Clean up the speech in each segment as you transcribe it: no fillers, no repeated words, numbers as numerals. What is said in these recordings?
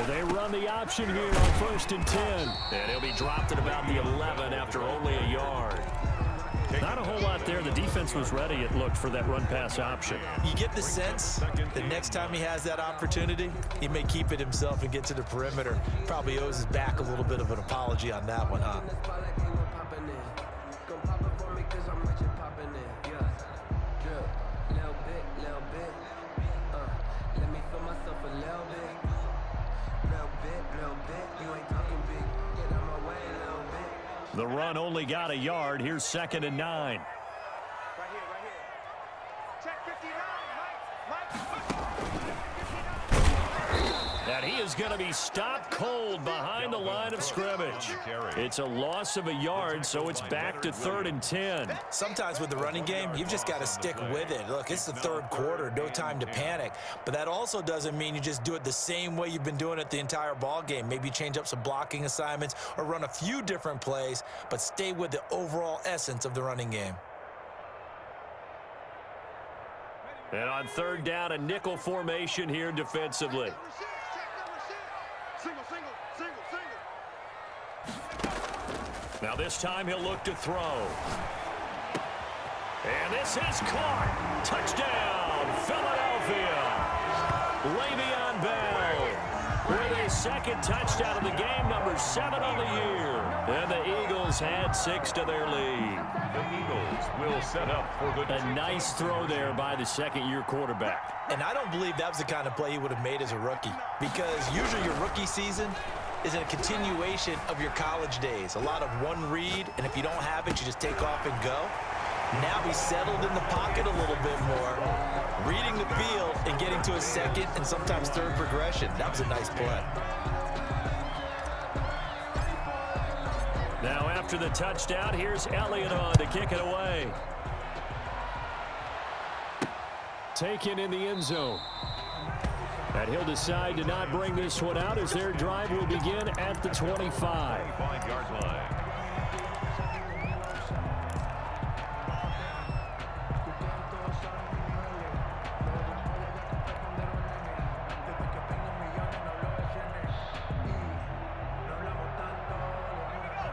They run the option here on 1st and 10. And he'll be dropped at about the 11 after only a yard. Not a whole lot there. The defense was ready, it looked, for that run-pass option. You get the sense that next time he has that opportunity, he may keep it himself and get to the perimeter. Probably owes his back a little bit of an apology on that one, huh? The run only got a yard. Here's 2nd and 9. Right here. Check 59. And he is going to be stopped cold behind the line of scrimmage. It's a loss of a yard, so it's back to 3rd and 10. Sometimes with the running game, you've just got to stick with it. Look, it's the 3rd quarter, no time to panic. But that also doesn't mean you just do it the same way you've been doing it the entire ball game. Maybe change up some blocking assignments or run a few different plays, but stay with the overall essence of the running game. And on 3rd down, a nickel formation here defensively. Now this time he'll look to throw. And this is caught. Touchdown, Philadelphia. Le'Veon Bell with his 2nd touchdown of the game, number 7 on the year. And the Eagles had 6 to their lead. The Eagles will set up for the... A nice throw there by the 2nd-year quarterback. And I don't believe that was the kind of play he would have made as a rookie, because usually your rookie season is a continuation of your college days. A lot of one read, and if you don't have it, you just take off and go. Now he's settled in the pocket a little bit more, reading the field and getting to a 2nd and sometimes 3rd progression. That was a nice play. Now after the touchdown, here's Elliott on to kick it away. Taken in the end zone. And he'll decide to not bring this one out as their drive will begin at the 25. 25-yard line.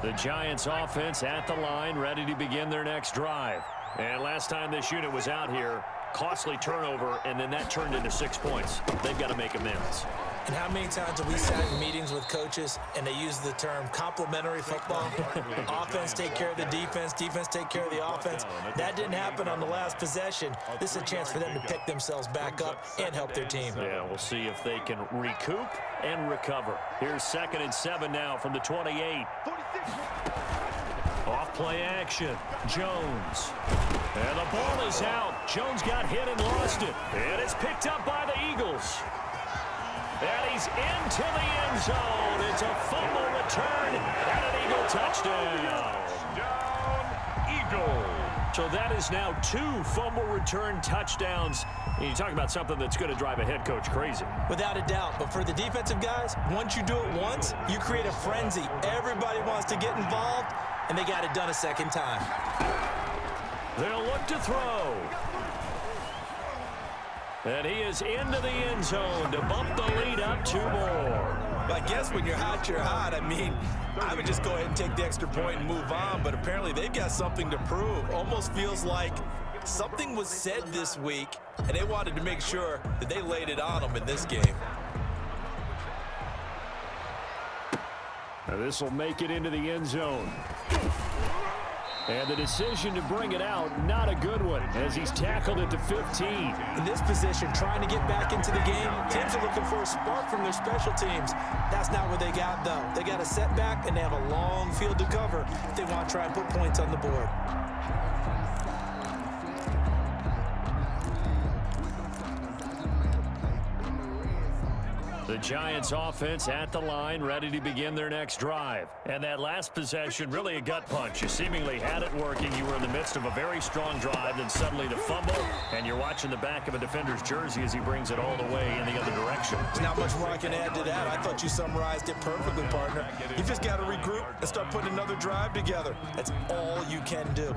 The Giants offense at the line, ready to begin their next drive. And last time this unit was out here, costly turnover, and then that turned into 6 points. They've got to make amends. And how many times have we sat in meetings with coaches and they use the term complementary football? Offense take care of the defense, defense take care of the offense. That didn't happen on the last possession. This is a chance for them to pick themselves back up and help their team. Yeah, we'll see if they can recoup and recover. Here's 2nd and 7 now from the 28. Off play action. Jones. And the ball is out. Jones got hit and lost it. And it's picked up by the Eagles. And he's into the end zone. It's a fumble return and an Eagle touchdown. Eagle. So that is now 2 fumble return touchdowns. And you talk about something that's going to drive a head coach crazy. Without a doubt. But for the defensive guys, once you do it once, you create a frenzy. Everybody wants to get involved, and they got it done a 2nd time. They'll look to throw. And he is into the end zone to bump the lead up 2 more. I guess when you're hot, you're hot. I mean, I would just go ahead and take the extra point and move on, but apparently they've got something to prove. Almost feels like something was said this week, and they wanted to make sure that they laid it on them in this game. Now this will make it into the end zone. And the decision to bring it out, not a good one, as he's tackled at the 15. In this position, trying to get back into the game, teams are looking for a spark from their special teams. That's not what they got, though. They got a setback, and they have a long field to cover if they want to try and put points on the board. The Giants offense at the line, ready to begin their next drive. And that last possession, really a gut punch. You seemingly had it working. You were in the midst of a very strong drive, then suddenly the fumble, and you're watching the back of a defender's jersey as he brings it all the way in the other direction. There's not much more I can add to that. I thought you summarized it perfectly, partner. You just got to regroup and start putting another drive together. That's all you can do.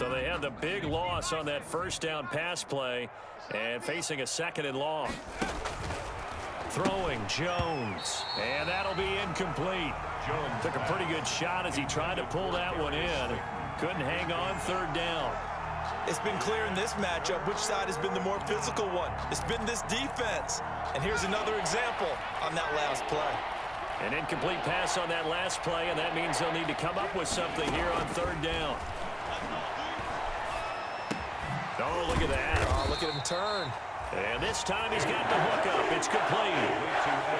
So they had the big loss on that first down pass play and facing a 2nd and long. Throwing Jones, and that'll be incomplete. Jones took a pretty good shot as he tried to pull that one in. Couldn't hang on 3rd down. It's been clear in this matchup which side has been the more physical one. It's been this defense. And here's another example on that last play. An incomplete pass on that last play, and that means they'll need to come up with something here on 3rd down. Oh, look at that. Oh, look at him turn. And this time he's got the hook up. It's complete.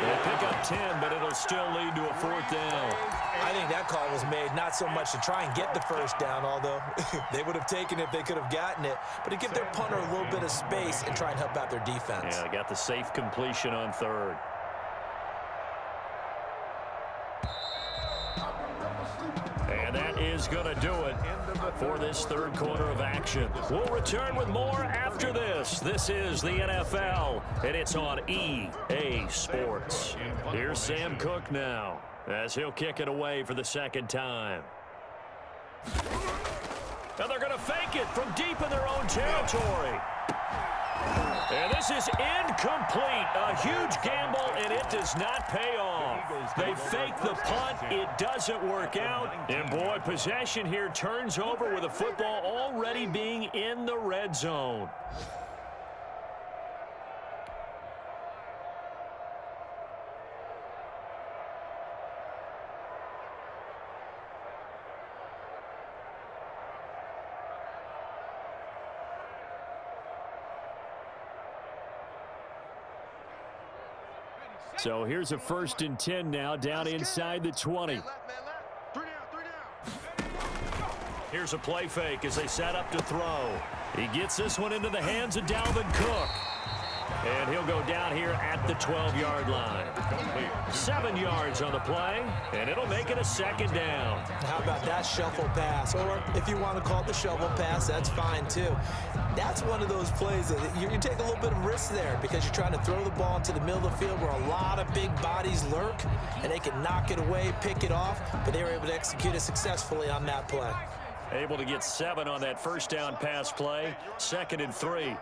They'll pick up 10, but it'll still lead to a 4th down. I think that call was made not so much to try and get the first down, although they would have taken it if they could have gotten it, but to give their punter a little bit of space and try and help out their defense. Yeah, they got the safe completion on 3rd. And that is going to do it for this 3rd quarter of action. We'll return with more after this. This is the NFL, and it's on EA Sports. Here's Sam Cook now as he'll kick it away for the 2nd time. And they're going to fake it from deep in their own territory. And this is incomplete. A huge gamble, and it does not pay off. They fake the punt. It doesn't work out. And, boy, possession here turns over with the football already being in the red zone. So here's a 1st and 10 now, down inside the 20. Here's a play fake as they set up to throw. He gets this one into the hands of Dalvin Cook. And he'll go down here at the 12-yard line. 7 yards on the play, and it'll make it a 2nd down. How about that shuffle pass? Or if you want to call it the shovel pass, that's fine too. That's one of those plays that you take a little bit of risk there because you're trying to throw the ball into the middle of the field where a lot of big bodies lurk, and they can knock it away, pick it off, but they were able to execute it successfully on that play. Able to get 7 on that first down pass play, 2nd and 3.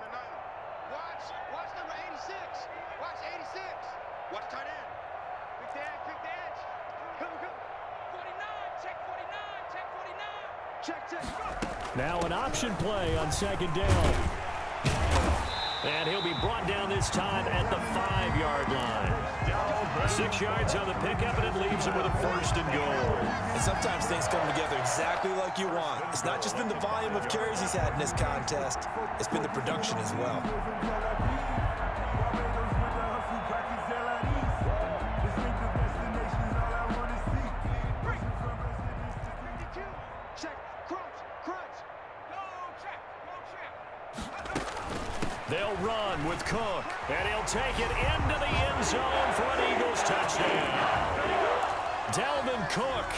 Now an option play on 2nd down. And he'll be brought down this time at the 5-yard line. 6 yards on the pickup, and it leaves him with a 1st and goal. And sometimes things come together exactly like you want. It's not just been the volume of carries he's had in this contest. It's been the production as well. They'll run with Cook, and he'll take it into the end zone for an Eagles touchdown. Dalvin Cook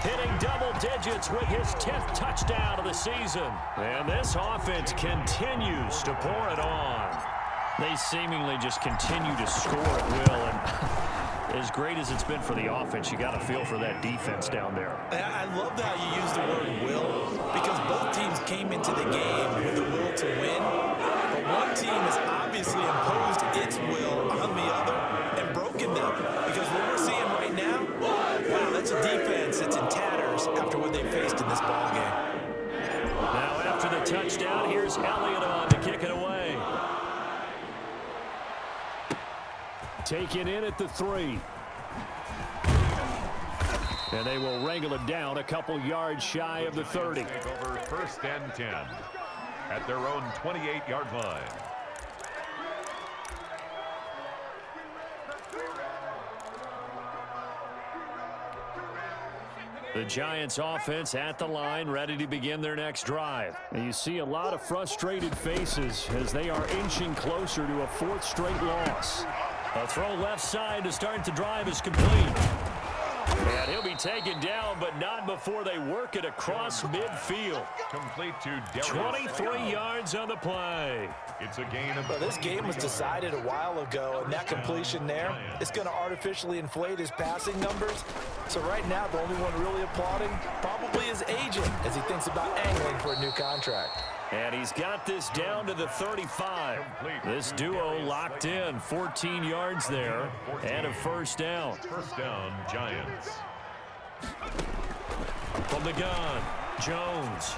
hitting double digits with his 10th touchdown of the season. And this offense continues to pour it on. They seemingly just continue to score at will. And as great as it's been for the offense, you got to feel for that defense down there. I love how you use the word will, because both teams came into the game with the will to win. But one team has obviously imposed its will on the other and broken them. Because what we're seeing right now, wow, that's a defense that's in tatters after what they faced in this ball game. Now after the touchdown, here's Elliott on to kick it away. Taken in at the 3. And they will wrangle it down a couple yards shy of the 30. Over 1st and 10 at their own 28-yard line. The Giants offense at the line, ready to begin their next drive. And you see a lot of frustrated faces as they are inching closer to a 4th straight loss. A throw left side to start the drive is complete. And he'll be taken down, but not before they work it across midfield. Complete to Darius. 23 yards on the play. It's a gain of... Well, this game was decided a while ago, and that completion there is going to artificially inflate his passing numbers. So right now, the only one really applauding probably his agent as he thinks about angling for a new contract. And he's got this down to the 35. This duo locked in, 14 yards there, and a first down. First down, Giants. From the gun, Jones.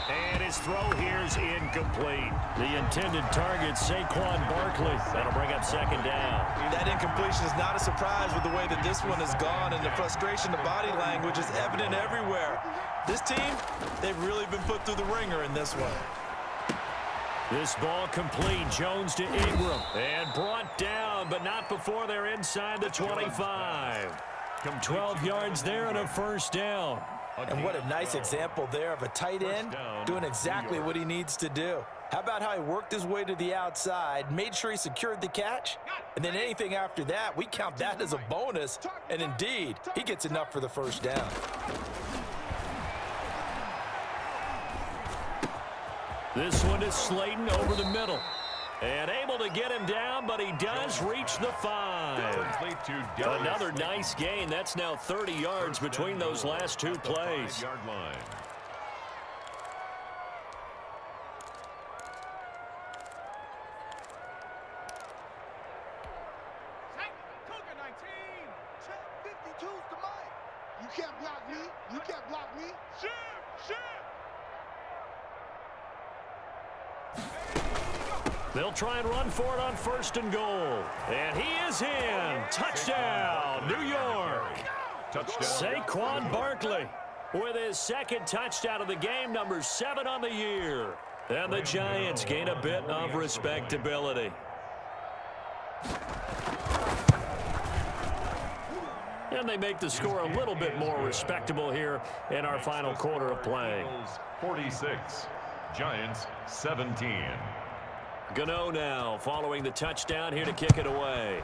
And his throw here is incomplete. The intended target, Saquon Barkley. That'll bring up second down. That incompletion is not a surprise with the way that this one has gone, and the frustration, the body language is evident everywhere. This team, they've really been put through the ringer in this one. This ball complete. Jones to Ingram. And brought down, but not before they're inside the 25. 12 yards there and a first down. And what a nice example there of a tight end doing exactly what he needs to do. How about how he worked his way to the outside, made sure he secured the catch, and then anything after that, we count that as a bonus. And indeed, he gets enough for the first down. This one is Slayton over the middle. And able to get him down, but he does reach the 5. Another nice gain. That's now 30 yards between those last two plays. Yard line. Cougar 19. Check 52's to Mike. You can't block me. You can't block me. Shit. They'll try and run for it on first and goal. And he is in. Touchdown, New York. Touchdown. Saquon Barkley with his second touchdown of the game, number 7 on the year. And the Giants gain a bit of respectability. And they make the score a little bit more respectable here in our final quarter of play. 46, Giants 17. Gano now following the touchdown here to kick it away.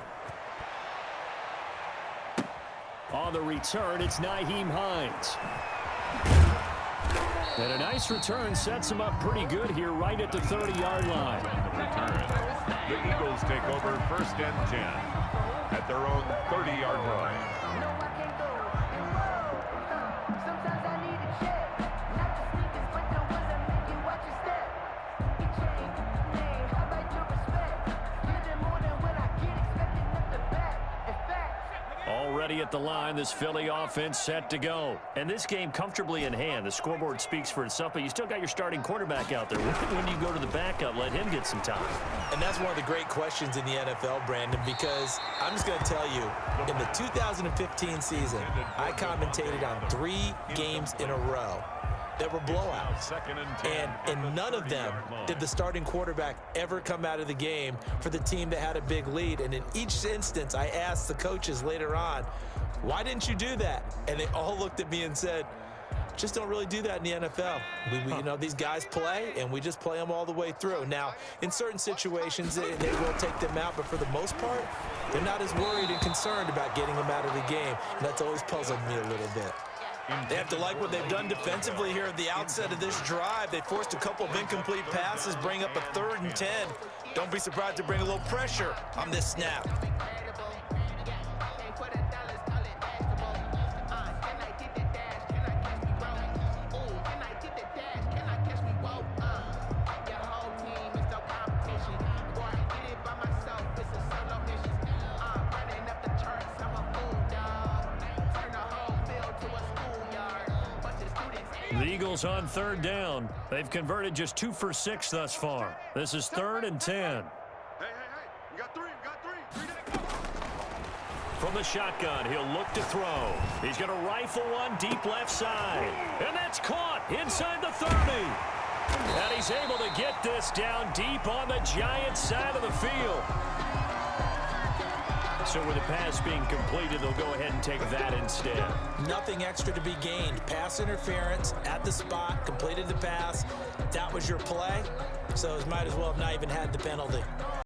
On the return, it's Nyheim Hines. And a nice return sets him up pretty good here right at the 30-yard line. On the return, the Eagles take over first and 10 at their own 30-yard line. Already at the line, this Philly offense set to go. And this game comfortably in hand. The scoreboard speaks for itself, but you still got your starting quarterback out there. When do you go to the backup? Let him get some time. And that's one of the great questions in the NFL, Brandon, because I'm just going to tell you, in the 2015 season, I commentated on 3 games in a row that were blowouts. And in none of them did the starting quarterback ever come out of the game for the team that had a big lead. And in each instance, I asked the coaches later on, why didn't you do that? And they all looked at me and said, just don't really do that in the NFL. You know, these guys play, and we just play them all the way through. Now, in certain situations, they will take them out, but for the most part, they're not as worried and concerned about getting them out of the game. And that's always puzzled me a little bit. They have to like what they've done defensively here at the outset of this drive. They forced a couple of incomplete passes, bring up a 3rd and 10. Don't be surprised to bring a little pressure on this snap. The Eagles on 3rd down. They've converted just 2 for 6 thus far. This is 3rd and 10. Hey. You got 3. 3 to go. From the shotgun, he'll look to throw. He's going to rifle one deep left side. And that's caught inside the 30. And he's able to get this down deep on the Giants side of the field. So with the pass being completed, they'll go ahead and take that instead. Nothing extra to be gained. Pass interference at the spot, completed the pass. That was your play. So it might as well have not even had the penalty.